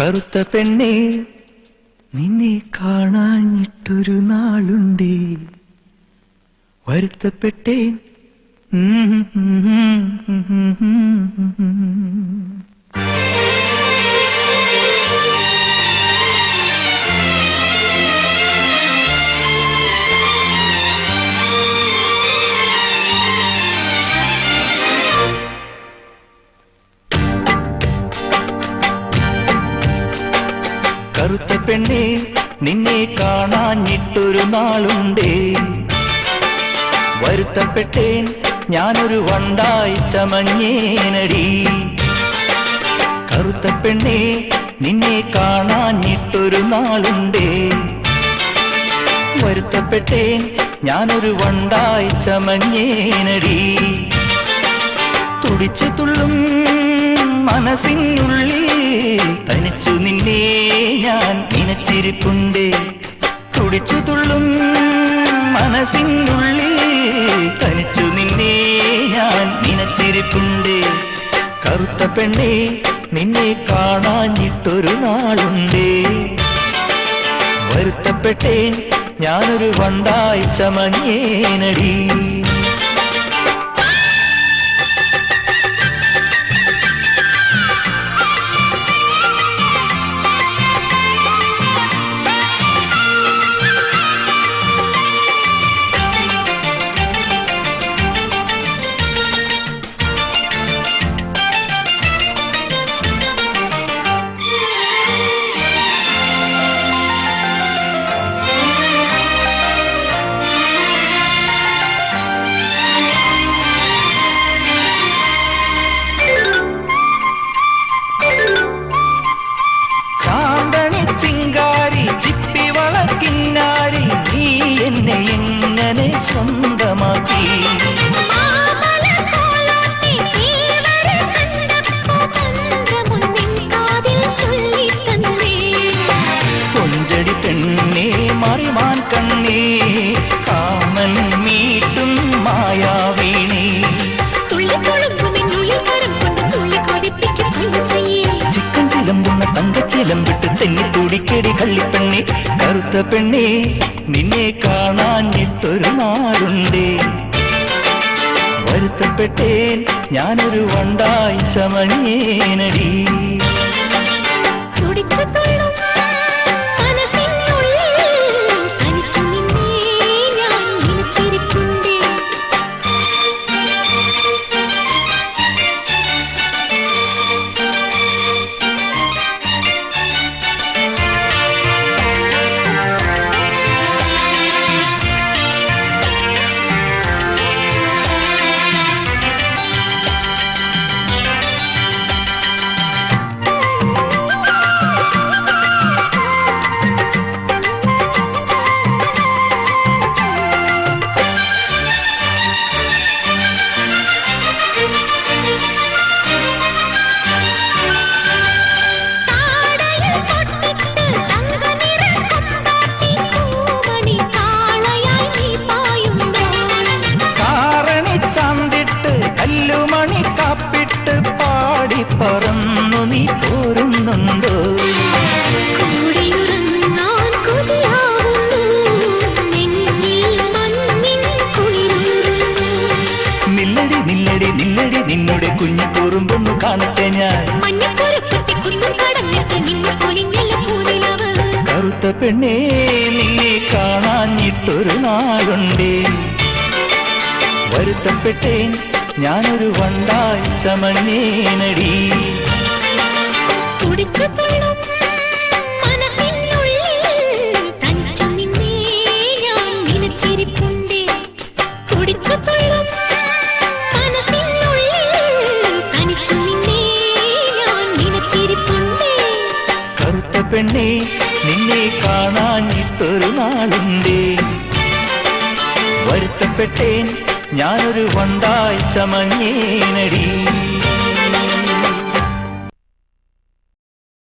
കറുത്ത പെണ്ണേ നിന്നെ കാണാഞ്ഞിട്ടൊരു നാളുണ്ടേ വരുത്തപ്പെട്ടേൻ കറുത്ത പെണ്ണേ നിന്നെ കാണാഞ്ഞിട്ടൊരു നാളുണ്ടേ വരുത്തപ്പെട്ടേൻ ഞാനൊരു വണ്ടായി ചമഞ്ഞേനടി കറുത്ത പെണ്ണേ നിന്നെ കാണാഞ്ഞിട്ടൊരു നാളുണ്ടേ വരുത്തപ്പെട്ടേൻ ഞാനൊരു വണ്ടായി ചമഞ്ഞേനടി തുടിച്ചു തുള്ളും മനസ്സിനുള്ളിൽ തനിച്ചു നിന്നെ ഞാൻ നനച്ചിരിപ്പുണ്ടേ തുടിച്ചു തുള്ളും മനസ്സിനുള്ളിൽ തനിച്ചു നിന്നെ ഞാൻ നനച്ചിരിപ്പുണ്ടേ കറുത്ത പെണ്ണേ നിന്നെ കാണാഞ്ഞിട്ടൊരു നാളുണ്ടേ വരുത്തപ്പെട്ടേൻ ഞാനൊരു വണ്ടായി ചമഞ്ഞേനടി എങ്ങനെ സ്വന്തമാക്കി കൊഞ്ചടി പെണ്ണേ മറിമാൻ കണ്ണേ കാമൻ മീട്ടും മായാവീണേ ചിക്കൻ ചിലമ്പുന്ന തങ്കച്ചിലമ്പിട്ട് തെന്നിത്തൂടിക്കേടി കള്ളിപ്പെണ്ണേ കറുത്ത പെണ്ണേ നിന്നെ കാണാഞ്ഞിട്ടൊരു നാളുണ്ടേ വരുത്തപ്പെട്ടേൻ ഞാനൊരു വണ്ടായി ചമഞ്ഞേനടി കല്ലുമണി കാപ്പിട്ട് പാടി പറന്നു നീ പോരുന്നുണ്ടോ നില്ലടി നില്ലടി നില്ലടി നിന്നുടെ കുഞ്ഞു കൂറുമ്പൊന്നു കാണട്ടെ ഞാൻ കറുത്ത പെണ്ണേ നിന്നെ കാണാഞ്ഞിട്ടൊരു നാളുണ്ടേ വരുത്തപ്പെട്ടേൻ ഞാനൊരു വണ്ടായി ചമഞ്ഞേനടി കറുത്ത പെണ്ണേ നിന്നെ കാണാഞ്ഞിട്ടൊരു നാളുണ്ടേ വരുത്തപ്പെട്ടേൻ ഞാനൊരു വണ്ടായി ചമഞ്ഞേനടി